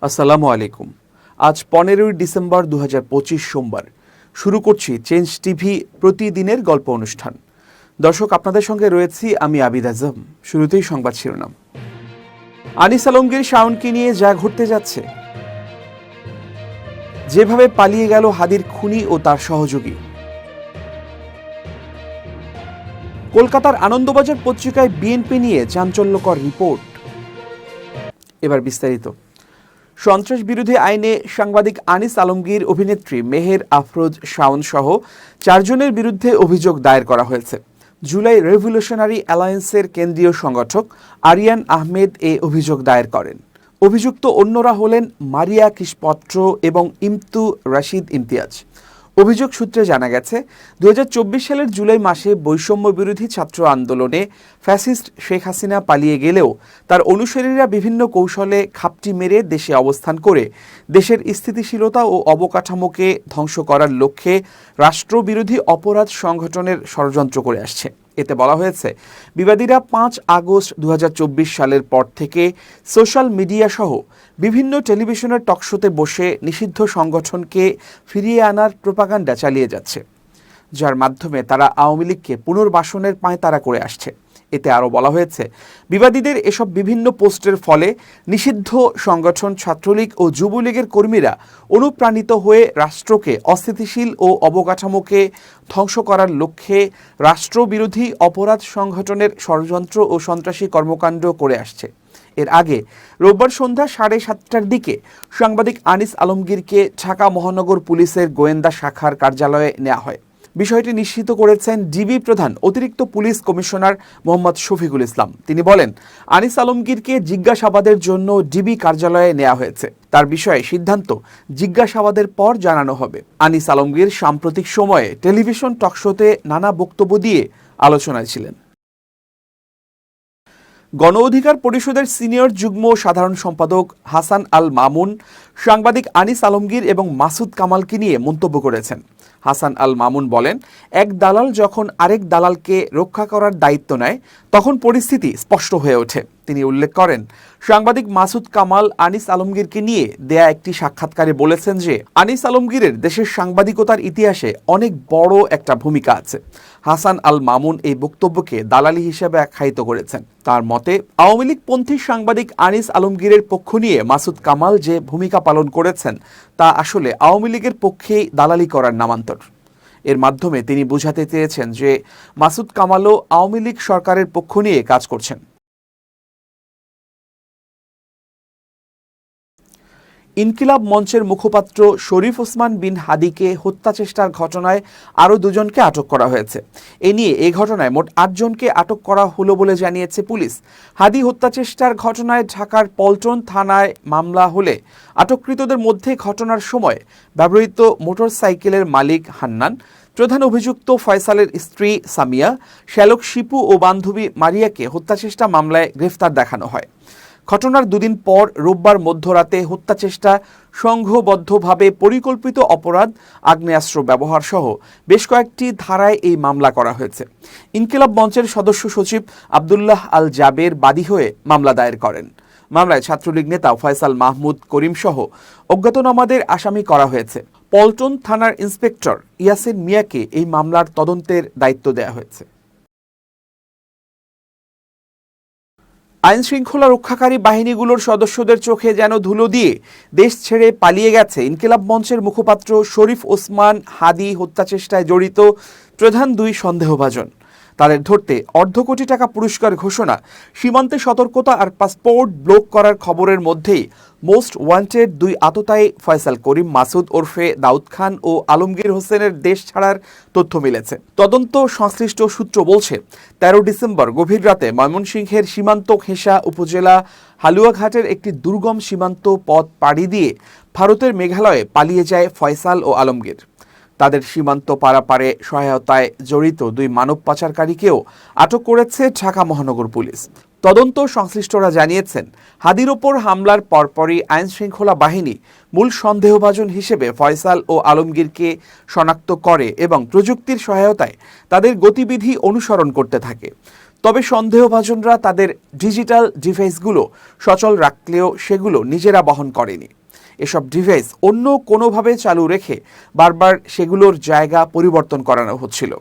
আসসালামু আলাইকুম। আজ 15ই ডিসেম্বর 2025 সোমবার। শুরু করছি চেঞ্জ টিভি প্রতিদিনের গল্প অনুষ্ঠান। দর্শক, আপনাদের সঙ্গে রয়েছি আমি আবিদ আজম। শুরুতেই সংবাদ শিরোনাম। আনিস আলমগীর শাওনকে নিয়ে যা ঘটতে যাচ্ছে, যেভাবে পালিয়ে গেল হাদির খুনি ও তার সহযোগী। কলকাতার আনন্দবাজার পত্রিকায় বিএনপি নিয়ে চাঞ্চল্যকর রিপোর্ট। এবার বিস্তারিত। সন্ত্রাস বিরোধী আইনে সাংবাদিক আনিস আলমগীর, অভিনেত্রী মেহের আফরোজ শাওন সহ 4 জনের বিরুদ্ধে অভিযোগ দায়ের করা হয়েছে। জুলাই রেভলিউশনারি অ্যালায়েন্সের কেন্দ্রীয় সংগঠক আরিয়ান আহমেদ এ অভিযোগ দায়ের করেন। অভিযুক্ত অন্যরা হলেন মারিয়া কিশপত্র এবং ইমতু রাশিদ ইমতিয়াজ। অভিযোগ সূত্রে জানা গেছে, 2024 সালের জুলাই মাসে বৈষম্য বিরোধী ছাত্র আন্দোলনে ফ্যাসিস্ট শেখ হাসিনা পালিয়ে গেলেও তার অনুসারীরা বিভিন্ন কৌশলে খাপটি মেরে দেশে অবস্থান করে দেশের স্থিতিশীলতা ও অবকাঠামোকে ধ্বংস করার লক্ষ্যে রাষ্ট্রবিরোধী অপরাধ সংগঠনের ষড়যন্ত্র করে আসছে। এতে বলা হয়েছে, বিবাদীরা 5 আগস্ট 2024 সালের পর থেকে সোশ্যাল মিডিয়া সহ বিভিন্ন টেলিভিশনের টকশোতে বসে নিষিদ্ধ সংগঠনকে ফিরিয়ে আনার প্রোপাগান্ডা চালিয়ে যাচ্ছে, যার মাধ্যমে তারা আওয়ামী লীগকে পুনর্বাসনের পাঁয়তারা করে আসছে। এতে আরও বলা হয়েছে, বিবাদীদের এসব বিভিন্ন পোস্টের ফলে নিষিদ্ধ সংগঠন ছাত্রলীগ ও যুবলীগের কর্মীরা অনুপ্রাণিত হয়ে রাষ্ট্রকে অস্থিতিশীল ও অবকাঠামোকে ধ্বংস করার লক্ষ্যে রাষ্ট্রবিরোধী অপরাধ সংগঠনের ষড়যন্ত্র ও সন্ত্রাসী কর্মকাণ্ড করে আসছে। এর আগে রোববার সন্ধ্যা 7:30টার দিকে সাংবাদিক আনিস আলমগীরকে ঢাকা মহানগর পুলিশের গোয়েন্দা শাখার কার্যালয়ে নেওয়া হয়। বিষয়টি নিশ্চিত করেছেন ডিবি প্রধান অতিরিক্ত পুলিশ কমিশনার মোহাম্মদ শফিকুল ইসলাম। তিনি বলেন, আনিস আলমগীরকে জিজ্ঞাসাবাদের জন্য ডিবি কার্যালয়ে নেওয়া হয়েছে। তার বিষয়ে সিদ্ধান্ত জিজ্ঞাসাবাদের পর জানানো হবে। আনিস আলমগীর সাম্প্রতিক সময়ে টেলিভিশন টকশোতে নানা বক্তব্য দিয়ে আলোচনায় ছিলেন। গণ অধিকার পরিষদের সিনিয়র যুগ্ম সাধারণ সম্পাদক হাসান আল মামুন সাংবাদিক আনিস আলমগীর এবং মাসুদ কামালকে নিয়ে মন্তব্য করেছেন। হাসান আল মামুন বলেন, এক দালাল যখন আরেক দালালকে রক্ষা করার দায়িত্ব নেয় তখন পরিস্থিতি স্পষ্ট হয়ে ওঠে। তিনি উল্লেখ করেন, সাংবাদিক মাসুদ কামাল আনিস আলমগীরকে নিয়ে দেয়া একটি সাক্ষাৎকারে বলেছেন যে আনিস আলমগীরের দেশের সাংবাদিকতার ইতিহাসে অনেক বড় একটা ভূমিকা আছে। হাসান আল মামুন এই বক্তব্যকে দালালি হিসেবে আখ্যায়িত করেছেন। তার মতে, আওয়ামী লীগপন্থী সাংবাদিক আনিস আলমগীরের পক্ষ নিয়ে মাসুদ কামাল যে ভূমিকা পালন করেছেন তা আসলে আওয়ামী লীগের পক্ষেই দালালি করার নামান্তর। এর মাধ্যমে তিনি বোঝাতে চেয়েছেন যে মাসুদ কামালও আওয়ামী লীগ সরকারের পক্ষ নিয়ে কাজ করছেন। ইনকিলাব মঞ্চের মুখপাত্র শরীফ ওসমান বিন হাদিকে হত্যা চেষ্টার ঘটনায় আরও 2 জনকে আটক করা হয়েছে। এ নিয়ে এই ঘটনায় মোট 8 জনকে আটক করা হলো বলে জানিয়েছে পুলিশ। হাদি হত্যা চেষ্টার ঘটনায় ঢাকার পল্টন থানায় মামলা হলে আটককৃতদের মধ্যে ঘটনার সময় ব্যবহৃত মোটরসাইকেলের মালিক হান্নান, প্রধান অভিযুক্ত ফয়সালের স্ত্রী সামিয়া, শ্যালক শিপু ও বান্ধবী মারিয়াকে হত্যাচেষ্টা মামলায় গ্রেফতার দেখানো হয়। ঘটনার 2 দিন পর রোববার মধ্যরাতে হত্যাচেষ্টা, সংঘবদ্ধভাবে পরিকল্পিত অপরাধ, আগ্নেয়াস্ত্র ব্যবহার সহ বেশ কয়েকটি ধারায় এই মামলা করা হয়েছে। ইনকিলাব মঞ্চের সদস্য সচিব আব্দুল্লাহ আল জাবের বাদী হয়ে মামলা দায়ের করেন। মামলায় ছাত্রলীগ নেতা ফয়সাল মাহমুদ করিম সহ অজ্ঞাতনামাদের আসামি করা হয়েছে। পল্টন থানার ইন্সপেক্টর ইয়াসিন মিয়াকে এই মামলার তদন্তের দায়িত্ব দেওয়া হয়েছে। আইন শৃঙ্খলা রক্ষাকারী বাহিনীগুলোর সদস্যদের চোখে যেন ধুলো দিয়ে দেশ ছেড়ে পালিয়ে গেছে ইনকিলাব মঞ্চের মুখপাত্র শরীফ ওসমান হাদি হত্যাচেষ্টায় জড়িত প্রধান 2 সন্দেহভাজন। তাদের ধরতে অর্ধ কোটি টাকা পুরস্কার ঘোষণা, সীমান্তে সতর্কতা আর পাসপোর্ট ব্লক করার খবরের মধ্যেই মোস্ট ওয়ান্টেড 2 আততায়ী ফয়সাল করিম মাসুদ ওরফে দাউদ খান ও আলমগীর হোসেনের দেশ ছাড়ার তথ্য মিলেছে। তদন্ত সংশ্লিষ্ট সূত্র বলছে, 13 ডিসেম্বর গভীর রাতে ময়মনসিংহের সীমান্ত ঘেঁষা উপজেলা হালুয়াঘাটের একটি দুর্গম সীমান্ত পথ পাড়ি দিয়ে ভারতের মেঘালয়ে পালিয়ে যায় ফয়সাল ও আলমগীর। তাদের সীমান্ত পারাপারে সহায়তায় জড়িত 2 মানব পাচারকারীকেও আটক করেছে ঢাকা মহানগর পুলিশ। তদন্ত সংশ্লিষ্টরা জানিয়েছেন, হাদির ওপর হামলার পরপরই আইন শৃঙ্খলা বাহিনী মূল সন্দেহভাজন হিসেবে ফয়সাল ও আলমগীরকে শনাক্ত করে এবং প্রযুক্তির সহায়তায় তাদের গতিবিধি অনুসরণ করতে থাকে। তবে সন্দেহভাজনরা তাদের ডিজিটাল ডিভাইসগুলো সচল রাখলেও সেগুলো নিজেরা বহন করেনি। এসব ডিভাইস অন্য কোনোভাবে চালু রেখে বারবার সেগুলোর জায়গা পরিবর্তন করানো হচ্ছিল।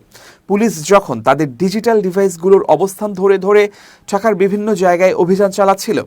পুলিশ যখন তাদের ডিজিটাল ডিভাইসগুলোর অবস্থান ধরে ধরে ঢাকার বিভিন্ন জায়গায় অভিযান চালাচ্ছিল,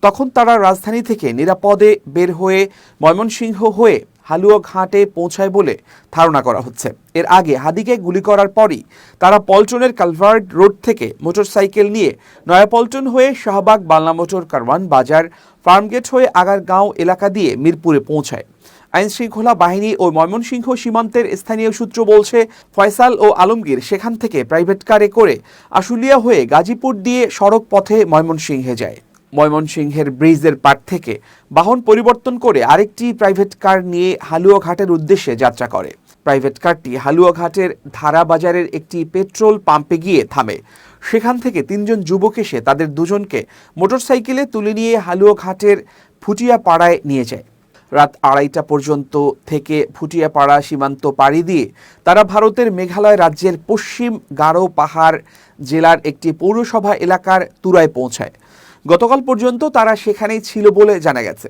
তখন তারা রাজধানী থেকে নিরাপদে বের হয়ে ময়মনসিংহ হয়ে হালুয়াঘাটে পৌঁছায় বলে ধারণা করা হচ্ছে। এর আগে হাদিকে গুলি করার পরই তারা পল্টনের কালভার্ট রোড থেকে মোটরসাইকেল নিয়ে নয়াপল্টন হয়ে শাহবাগ, বাংলা মোটর, কারওয়ান বাজার, ফার্মগেট হয়ে আগারগাঁও এলাকা দিয়ে মিরপুরে পৌঁছায়। আইনশৃঙ্খলা বাহিনী ও ময়মনসিংহ সীমান্তের স্থানীয় সূত্র বলছে, ফয়সাল ও আলমগীর সেখান থেকে প্রাইভেট কারে করে আশুলিয়া হয়ে গাজীপুর দিয়ে সড়ক পথে ময়মনসিংহে যায়। ময়মনসিংহের ব্রিজের পার থেকে বাহন পরিবর্তন করে আরেকটি প্রাইভেট কার নিয়ে হালুয়াঘাটের উদ্দেশ্যে যাত্রা করে। প্রাইভেট কারটি হালুয়াঘাটের ধারা বাজারের একটি পেট্রোল পাম্পে গিয়ে থামে। সেখান থেকে 3 জন যুবক এসে তাদের দুজনকে মোটরসাইকেলে তুলে নিয়ে হালুয়াঘাটের ফুটিয়াপাড়ায় নিয়ে যায়। রাত 2:30 পর্যন্ত থেকে ফুটিয়াপাড়া সীমান্ত পাড়ি দিয়ে তারা ভারতের মেঘালয় রাজ্যের পশ্চিম গারো পাহাড় জেলার একটি পৌরসভা এলাকার তুরায় পৌঁছায়। গতকাল পর্যন্ত তারা সেখানেই ছিল বলে জানা গেছে।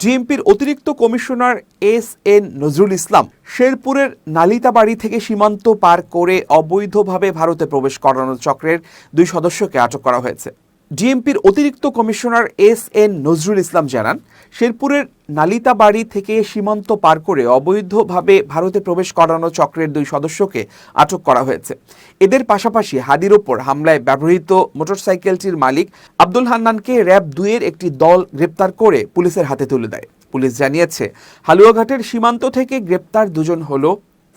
ডিএমপির অতিরিক্ত কমিশনার এস.এন. নজরুল ইসলাম শেরপুরের নালিতাবাড়ি থেকে সীমান্ত পার করে অবৈধভাবে ভারতে প্রবেশ করানোর চক্রের 2 সদস্যকে আটক করা হয়েছে। ডিএমপির অতিরিক্ত কমিশনার এস.এন. নজরুল ইসলাম জানান, শেরপুরের নালিতাবাড়ি থেকে সীমান্ত পার করে অবৈধভাবে ভারতে প্রবেশ করানো চক্রের 2 সদস্যকে আটক করা হয়েছে। এদের পাশাপাশি হাদির ওপর হামলায় ব্যবহৃত মোটরসাইকেলটির মালিক আব্দুল হান্নানকে র‍্যাব 2-এর একটি দল গ্রেপ্তার করে পুলিশের হাতে তুলে দেয়। পুলিশ জানিয়েছে, হালুয়াঘাটের সীমান্ত থেকে গ্রেপ্তার 2 জন হল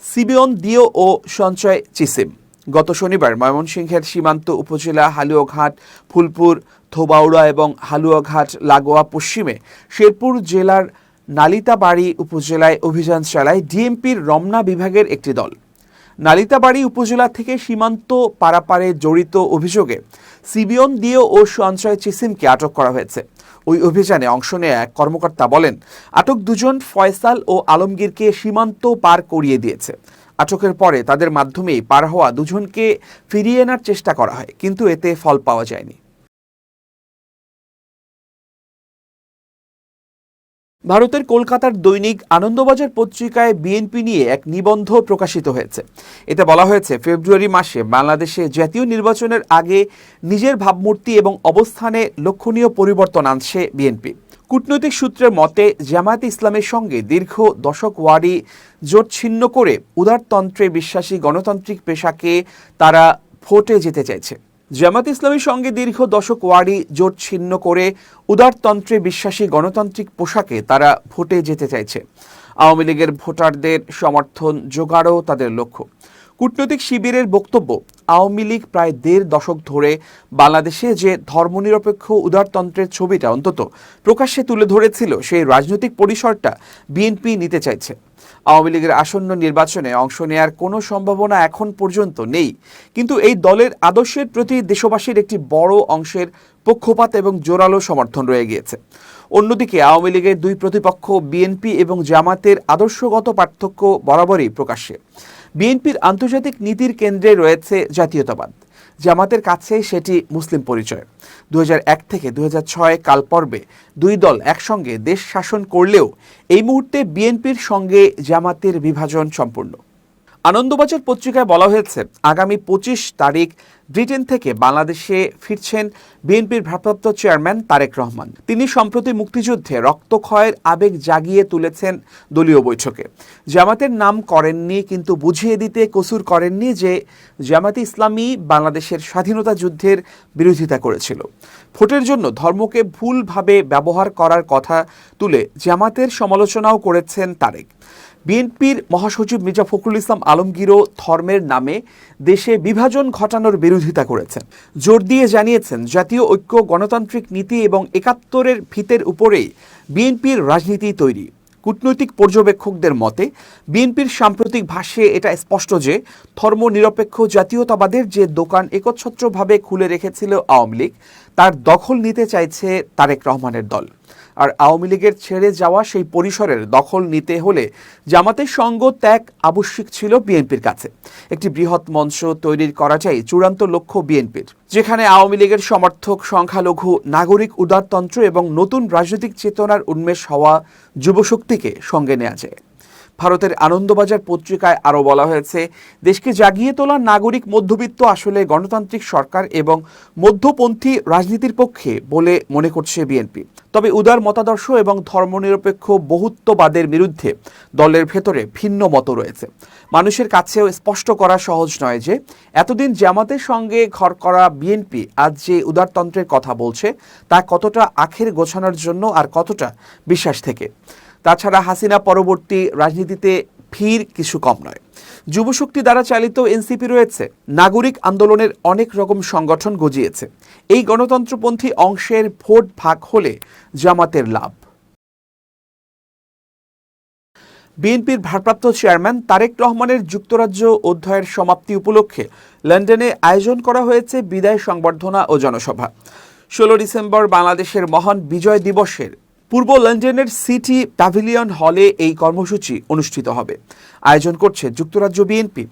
সিবিয়ন দিও ও সঞ্চয় চিসিম। গত শনিবার ময়মনসিংহের সীমান্ত উপজেলা হালুয়াঘাট, ফুলপুর, থোবাউড়া এবং হালুয়াঘাট লাগোয়া পশ্চিমে শেরপুর জেলার নালিতাবাড়ি উপজেলায় অভিযান চালায় ডিএমপির রমনা বিভাগের একটি দল। নালিতাবাড়ি উপজেলা থেকে সীমান্ত পারাপারে জড়িত অভিযোগে সিবিয়ন দিও ও সঞ্চয় চিসিমকে আটক করা হয়েছে। ওই অভিযানে অংশ নেয়া এক কর্মকর্তা বলেন, আটক 2 জন ফয়সাল ও আলমগীরকে সীমান্ত পার করিয়ে দিয়েছে। আটকের পরে তাদের মাধ্যমেই পার হওয়া 2 জনকে ফিরিয়ে আনার চেষ্টা করা হয়, কিন্তু এতে ফল পাওয়া যায়নি। ভারতের কলকাতার দৈনিক আনন্দবাজার পত্রিকায় বিএনপি নিয়ে এক নিবন্ধ প্রকাশিত হয়েছে। এতে বলা হয়েছে, ফেব্রুয়ারি মাসে বাংলাদেশে জাতীয় নির্বাচনের আগে নিজের ভাবমূর্তি এবং অবস্থানে লক্ষণীয় পরিবর্তন আনছে বিএনপি। কূটনৈতিক সূত্রের মতে, জামায়াতে ইসলামের সঙ্গে দীর্ঘ দশক ওয়ারি জোট ছিন্ন করে উদারতন্ত্রে বিশ্বাসী গণতান্ত্রিক পেশাকে তারা ভোটে যেতে চাইছে। জামায়াতে ইসলামের সঙ্গে দীর্ঘ দশক ওয়ারি জোট ছিন্ন করে উদারতন্ত্রে বিশ্বাসী গণতান্ত্রিক পোশাকে তারা ভোটে যেতে চাইছে। আওয়ামী লীগের ভোটারদের সমর্থন জোগাড়ও তাদের লক্ষ্য। কূটনৈতিক শিবিরের বক্তব্য, আওয়ামী লীগ প্রায় 1.5 দশক ধরে বাংলাদেশে যে ধর্মনিরপেক্ষ উদারতন্ত্রের ছবিটা অন্তত প্রকাশ্যে তুলে ধরেছিল, সেই রাজনৈতিক পরিসরটা বিএনপি নিতে চাইছে। আওয়ামী লীগের আসন্ন নির্বাচনে অংশ নেয়ার কোনো সম্ভাবনা এখন পর্যন্ত নেই, কিন্তু এই দলের আদর্শের প্রতি দেশবাসীর একটি বড় অংশের পক্ষপাত এবং জোরালো সমর্থন রয়ে গিয়েছে। অন্যদিকে আওয়ামী লীগের 2 প্রতিপক্ষ বিএনপি এবং জামাতের আদর্শগত পার্থক্য বরাবরই প্রকাশ্যে। বিএনপির আন্তর্জাতিক নীতির কেন্দ্রে রয়েছে জাতীয়তাবাদ, জামাতের কাছে সেটি মুসলিম পরিচয়। 2001 থেকে 2006 কালপর্বে 2 দল একসঙ্গে দেশ শাসন করলেও এই মুহূর্তে বিএনপির সঙ্গে জামাতের বিভাজন সম্পূর্ণ। আনন্দবাজার পত্রিকায় বলা হয়েছে, আগামী 25 তারিখ ব্রিটেন থেকে বাংলাদেশে ফিরছেন বিএনপির ভারপ্রাপ্ত চেয়ারম্যান তারেক রহমান। তিনি সম্প্রতি মুক্তিযুদ্ধে রক্তক্ষয়ের আবেগ জাগিয়ে তুলেছেন দলীয় বৈঠকে। জামাতের নাম করেননি, কিন্তু বুঝিয়ে দিতে কসুর করেননি যে জামাতে ইসলামী বাংলাদেশের স্বাধীনতা যুদ্ধের বিরোধিতা করেছিল। ভোটের জন্য ধর্মকে ভুলভাবে ব্যবহার করার কথা তুলে জামাতের সমালোচনাও করেছেন তারেক। বিএনপির মহাসচিব মির্জা ফখরুল ইসলাম আলমগীরও ধর্মের নামে দেশে বিভাজন ঘটানোর বিরোধিতা করেছেন। জোর দিয়ে জানিয়েছেন, জাতীয় ঐক্য, গণতান্ত্রিক নীতি এবং 71-এর ভিতের উপরেই বিএনপির রাজনীতি তৈরি। কূটনৈতিক পর্যবেক্ষকদের মতে, বিএনপির সাম্প্রতিক ভাষ্যে এটা স্পষ্ট যে ধর্মনিরপেক্ষ জাতীয়তাবাদের যে দোকান একচ্ছত্রভাবে খুলে রেখেছিল আওয়ামী লীগ, তার দখল নিতে চাইছে তারেক রহমানের দল। আর আওয়ামী লীগের ছেড়ে যাওয়া সেই পরিসরের দখল নিতে হলে জামাতের সঙ্গ ত্যাগ আবশ্যিক ছিল বিএনপির কাছে। একটি বৃহৎ মঞ্চ তৈরির করাটাই চূড়ান্ত লক্ষ্য বিএনপির, যেখানে আওয়ামী লীগের সমর্থক, সংখ্যালঘু, নাগরিক উদারতন্ত্র এবং নতুন রাজনৈতিক চেতনার উন্মেষ হওয়া যুবশক্তিকে সঙ্গে নেওয়া যায়। ভারতের আনন্দবাজার পত্রিকায় আরও বলা হয়েছে, দেশকে জাগিয়ে তোলা নাগরিক মধ্যবিত্ত আসলে গণতান্ত্রিক সরকার এবং মধ্যপন্থী রাজনীতির পক্ষে বলে মনে করছে বিএনপি। তবে উদার মতাদর্শ এবং ধর্মনিরপেক্ষ বহুত্ববাদের বিরুদ্ধে দলের ভেতরে ভিন্ন মত রয়েছে। মানুষের কাছেও স্পষ্ট করা সহজ নয় যে এতদিন জামাতের সঙ্গে ঘর করা বিএনপি আজ যে উদারতন্ত্রের কথা বলছে তা কতটা আখের গোছানোর জন্য আর কতটা বিশ্বাস থেকে। তাছাড়া হাসিনা পরবর্তী রাজনীতিতে ভিড় কিছু কম নয়। যুবশক্তি দ্বারা চালিত এনসিপি রয়েছে, নাগরিক আন্দোলনের অনেক রকম সংগঠন গজিয়েছে। এই গণতন্ত্রপন্থী অংশের ভোট ভাগ হলে জামাতের লাভ। বিএনপির ভারপ্রাপ্ত চেয়ারম্যান তারেক রহমানের যুক্তরাজ্য অধ্যায়ের সমাপ্তি উপলক্ষে লন্ডনে আয়োজন করা হয়েছে বিদায় সংবর্ধনা ও জনসভা। 16 ডিসেম্বর বাংলাদেশের মহান বিজয় দিবসের পূর্ব লন্ডনের সিটি প্যাভিলিয়ন হলে এই কর্মসূচি অনুষ্ঠিত হবে। আয়োজন করছে যুক্তরাজ্য বিএনপি।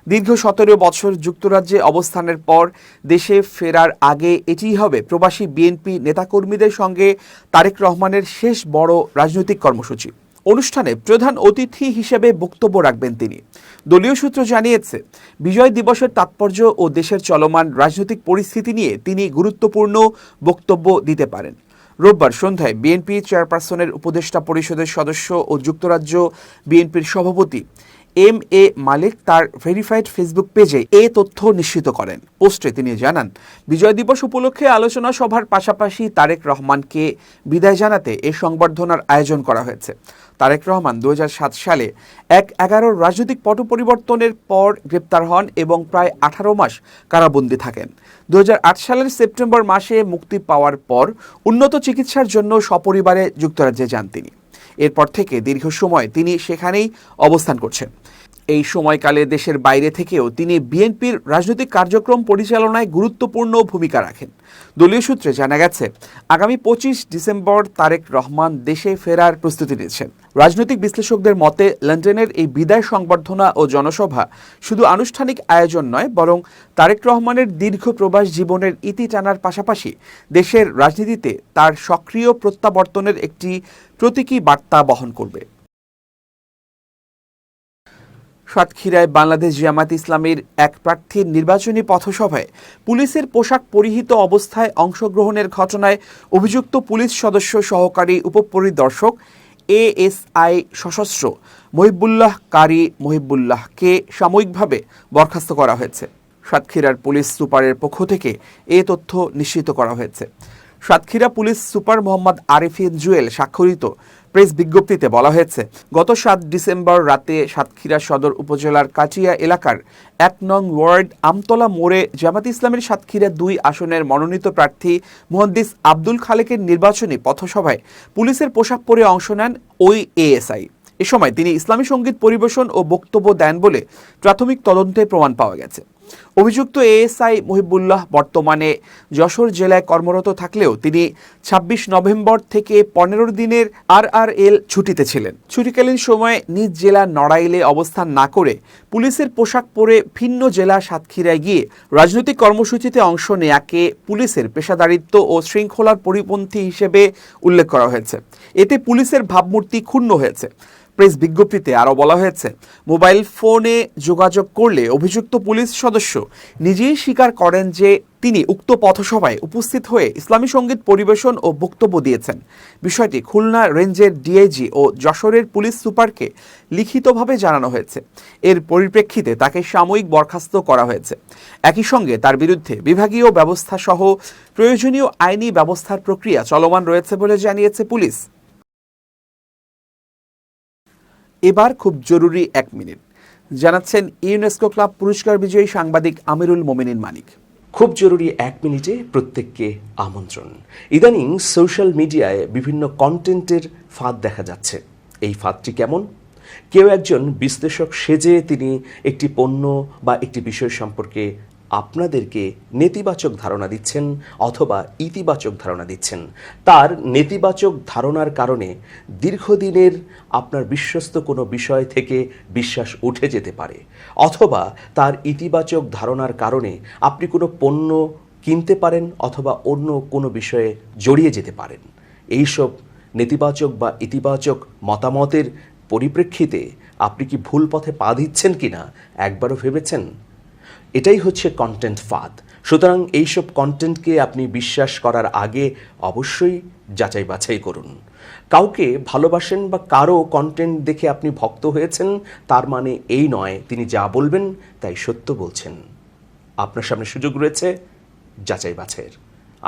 দীর্ঘ 17 বছর যুক্তরাজ্যে অবস্থানের পর দেশে ফেরার আগে এটিই হবে প্রবাসী বিএনপি নেতাকর্মীদের সঙ্গে তারেক রহমানের শেষ বড় রাজনৈতিক কর্মসূচি। অনুষ্ঠানে প্রধান অতিথি হিসেবে বক্তব্য রাখবেন তিনি। দলীয় সূত্র জানিয়েছে, বিজয় দিবসের তাৎপর্য ও দেশের চলমান রাজনৈতিক পরিস্থিতি নিয়ে তিনি গুরুত্বপূর্ণ বক্তব্য দিতে পারেন। রোববার সন্ধ্যায় বিএনপি চেয়ারপারসনের উপদেষ্টা পরিষদের সদস্য ও যুক্তরাজ্য বিএনপির সভাপতি এম.এ. মালিক তার ভেরিফাইড ফেসবুক পেজে এ তথ্য নিশ্চিত করেন। পোস্টে তিনি জানান, বিজয় দিবস উপলক্ষে আলোচনা সভার পাশাপাশি তারেক রহমানকে বিদায় জানাতে এ সংবর্ধনার আয়োজন করা হয়েছে। তারেক রহমান 2007 সালে 11 রাজনৈতিক পট পরিবর্তনের পর গ্রেপ্তার হন এবং প্রায় 18 মাস কারাবন্দী থাকেন। 2008 সালের সেপ্টেম্বর মাসে মুক্তি পাওয়ার পর উন্নত চিকিৎসার জন্য সপরিবারে যুক্তরাজ্যে যান তিনি। এরপর থেকে দীর্ঘ সময় তিনি সেখানেই অবস্থান করছেন। এই সময়কালে দেশের বাইরে থেকেও তিনি বিএনপির রাজনৈতিক কার্যক্রম পরিচালনায় গুরুত্বপূর্ণ ভূমিকা রাখেন। দলীয় সূত্রে জানা গেছে, আগামী 25 ডিসেম্বর তারেক রহমান দেশে ফেরার প্রস্তুতি নিচ্ছেন। রাজনৈতিক বিশ্লেষকদের মতে লন্ডনের এই বিদায় সংবর্ধনা ও জনসভা শুধু আনুষ্ঠানিক আয়োজন নয়, বরং তারেক রহমানের দীর্ঘ প্রবাস জীবনের ইতি টানার পাশাপাশি দেশের রাজনীতিতে তার সক্রিয় প্রত্যাবর্তনের একটি প্রতীকী বার্তা বহন করবে। সাতক্ষীরায় বাংলাদেশ জামায়াত ইসলামীর এক প্রার্থীর নির্বাচনী পথসভায় পুলিশের পোশাক পরিহিত অবস্থায় অংশগ্রহণের ঘটনায় অভিযুক্ত পুলিশ সদস্য সহকারী উপপরিদর্শক এএসআই সশস্ত্র মহিবুল্লাহ কারি মহিবুল্লাহকে সাময়িকভাবে বরখাস্ত করা হয়েছে। সাতক্ষীরার পুলিশ সুপারের পক্ষ থেকে এ তথ্য নিশ্চিত করা হয়েছে। সাতক্ষীরা পুলিশ সুপার মোহাম্মদ আরিফিন জুয়েল স্বাক্ষরিত প্রেস বিজ্ঞপ্তিতে বলা হয়েছে, গত 7 ডিসেম্বর রাতে সাতক্ষীরা সদর উপজেলার কাটিয়া এলাকার 1 নং ওয়ার্ড আমতলা মোড়ে জামায়াত ইসলামীর সাতক্ষীরা 2 আসনের মনোনীত প্রার্থী মুহাদ্দিস আব্দুল খালেকের নির্বাচনী পথসভায় পুলিশের পোশাক পরে অংশ নেন ওই এএসআই। এ সময় তিনি ইসলামী সঙ্গীত পরিবেশন ও বক্তব্য দেন বলে প্রাথমিক তদন্তে প্রমাণ পাওয়া গেছে। অভিযুক্ত এএসআই মহিবুল্লাহ বর্তমানে যশোর জেলায় কর্মরত থাকলেও তিনি 26 নভেম্বর থেকে 15 দিনের RRL ছুটিতে ছিলেন। ছুটিকালীন সময়ে নিজ জেলা নড়াইলে অবস্থান না করে পুলিশের পোশাক পরে ভিন্ন জেলা সাতক্ষীরায় গিয়ে রাজনৈতিক কর্মসূচিতে অংশ নেয়াকে পুলিশের পেশাদারিত্ব ও শৃঙ্খলার পরিপন্থী হিসেবে উল্লেখ করা হয়েছে। এতে পুলিশের ভাবমূর্তি ক্ষুণ্ণ হয়েছে। প্রেস বিজ্ঞপ্তিতে আরও বলা হয়েছে, মোবাইল ফোনে যোগাযোগ করলে অভিযুক্ত পুলিশ সদস্য নিজেই স্বীকার করেন যে তিনি উক্ত পথসভায় উপস্থিত হয়ে ইসলামী সঙ্গীত পরিবেশন ও বক্তব্য দিয়েছেন। বিষয়টি খুলনা রেঞ্জের ডিআইজি ও যশোরের পুলিশ সুপারকে লিখিতভাবে জানানো হয়েছে। এর পরিপ্রেক্ষিতে তাকে সাময়িক বরখাস্ত করা হয়েছে। একই সঙ্গে তার বিরুদ্ধে বিভাগীয় ব্যবস্থা সহ প্রয়োজনীয় আইনি ব্যবস্থার প্রক্রিয়া চলমান রয়েছে বলে জানিয়েছে পুলিশ। এবার খুব জরুরি 1 মিনিট জানাচ্ছেন ইউনেস্কো ক্লাব পুরস্কার বিজয়ী সাংবাদিক আমিরুল মোমিনিন মানিক। খুব জরুরি 1 মিনিটে প্রত্যেককে আমন্ত্রণ। ইদানিং সোশ্যাল মিডিয়ায় বিভিন্ন কন্টেন্টের ফাঁদ দেখা যাচ্ছে। এই ফাঁদটি কেমন? কেউ একজন বিশ্লেষক সেজে তিনি একটি পণ্য বা একটি বিষয় সম্পর্কে আপনাদেরকে নেতিবাচক ধারণা দিচ্ছেন অথবা ইতিবাচক ধারণা দিচ্ছেন। তার নেতিবাচক ধারণার কারণে দীর্ঘদিনের আপনার বিশ্বস্ত কোনো বিষয় থেকে বিশ্বাস উঠে যেতে পারে, অথবা তার ইতিবাচক ধারণার কারণে আপনি কোনো পণ্য কিনতে পারেন অথবা অন্য কোনো বিষয়ে জড়িয়ে যেতে পারেন। এইসব নেতিবাচক বা ইতিবাচক মতামতের পরিপ্রেক্ষিতে আপনি কি ভুল পথে পা দিচ্ছেন কিনা একবারও ভেবেছেন? এটাই হচ্ছে কন্টেন্ট ফাঁদ। সুতরাং এইসব কন্টেন্টকে আপনি বিশ্বাস করার আগে অবশ্যই যাচাই বাছাই করুন। কাউকে ভালোবাসেন বা কারো কন্টেন্ট দেখে আপনি ভক্ত হয়েছেন তার মানে এই নয় তিনি যা বলবেন তাই সত্য বলছেন। আপনার সামনে সুযোগ রয়েছে যাচাই বাছাইয়ের।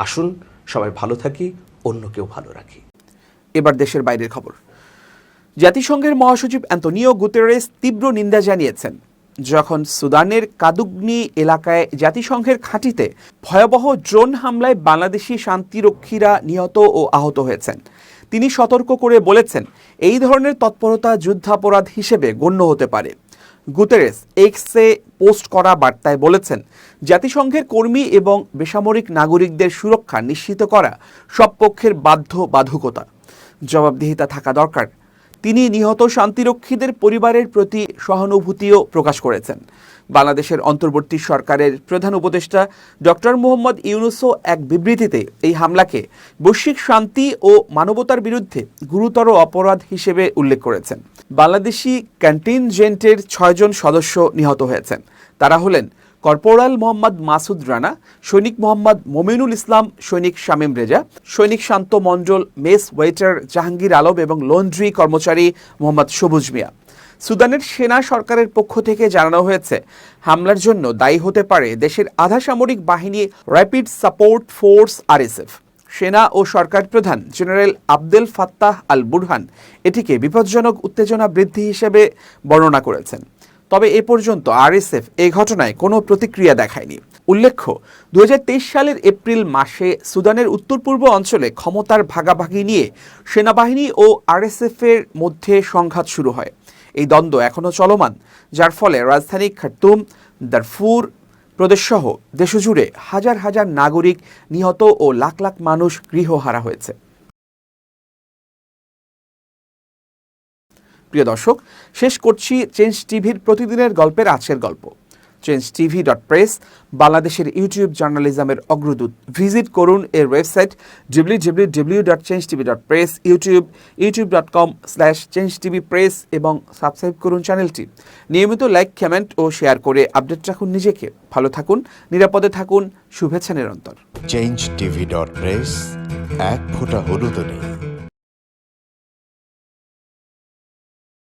আসুন সবাই ভালো থাকি, অন্যকেও ভালো রাখি। এবার দেশের বাইরের খবর। জাতিসংঘের মহাসচিব অ্যান্তোনিও গুতেরেস তীব্র নিন্দা জানিয়েছেন যখন সুদানের কাদুগনি এলাকায় জাতিসংঘের ঘাঁটিতে ভয়াবহ ড্রোন হামলায় বাংলাদেশি শান্তিরক্ষীরা নিহত ও আহত হয়েছেন। তিনি সতর্ক করে বলেছেন, এই ধরনের তৎপরতা যুদ্ধাপরাধ হিসেবে গণ্য হতে পারে। গুতেরেস এক্সে পোস্ট করা বার্তায় বলেছেন, জাতিসংঘের কর্মী এবং বেসামরিক নাগরিকদের সুরক্ষা নিশ্চিত করা সব পক্ষের বাধ্যবাধকতা। জবাবদিহিতা থাকা দরকার। তিনি নিহত শান্তিরক্ষীদের পরিবারের প্রতি সহানুভূতিও প্রকাশ করেছেন। বাংলাদেশের অন্তর্বর্তী সরকারের প্রধান উপদেষ্টা ডক্টর মোহাম্মদ ইউনূসও এক বিবৃতিতে এই হামলাকে বৈশ্বিক শান্তি ও মানবতার বিরুদ্ধে গুরুতর অপরাধ হিসেবে উল্লেখ করেছেন। বাংলাদেশি কন্টিনজেন্টের 6 জন সদস্য নিহত হয়েছেন। তারা হলেন কর্পোরাল মোহাম্মদ মাসুদ রানা, সৈনিক মোহাম্মদ মমিনুল ইসলাম, সৈনিক শামীম রেজা, সৈনিক শান্ত মণ্ডল, মেস ওয়েটার জাহাঙ্গীর আলম এবং লন্ড্রি কর্মচারী মোহাম্মদ সবুজ মিয়া। সুদানের সেনা সরকারের পক্ষ থেকে জানানো হয়েছে, হামলার জন্য দায়ী হতে পারে দেশের আধা সামরিক বাহিনী র্যাপিড সাপোর্ট ফোর্স RSF। সেনা ও সরকার প্রধান general Abdel Fattah al Burhan এটিকে বিপজ্জনক উত্তেজনা বৃদ্ধি হিসেবে বর্ণনা করেছেন। তবে এ পর্যন্ত RSF এই ঘটনায় কোনো প্রতিক্রিয়া দেখায়নি। উল্লেখ্য, 2023 সালের এপ্রিল মাসে সুদানের উত্তর পূর্ব অঞ্চলে ক্ষমতার ভাগাভাগি নিয়ে সেনাবাহিনী ও RSF এর মধ্যে সংঘাত শুরু হয়। এই দ্বন্দ্ব এখনও চলমান, যার ফলে রাজধানী খার্তুম, দারফুর প্রদেশসহ দেশজুড়ে হাজার হাজার নাগরিক নিহত ও লাখ লাখ মানুষ গৃহহারা হয়েছে। প্রিয় দর্শক, শেষ করছি চেঞ্জ টিভির প্রতিদিনের গল্পের আজকের গল্প। changetv.press বাংলাদেশের ইউটিউব জার্নালিজমের অগ্রদূত। ভিজিট করুন এর ওয়েবসাইট www.changetv.press, youtube.com/changetvpress এবং সাবস্ক্রাইব করুন চ্যানেলটি। নিয়মিত লাইক, কমেন্ট ও শেয়ার করে আপডেট রাখুন নিজেকে। ভালো থাকুন, নিরাপদে থাকুন, শুভেচ্ছা নিরন্তর। changetv.press, এক ফোঁটা হলুদও নেই।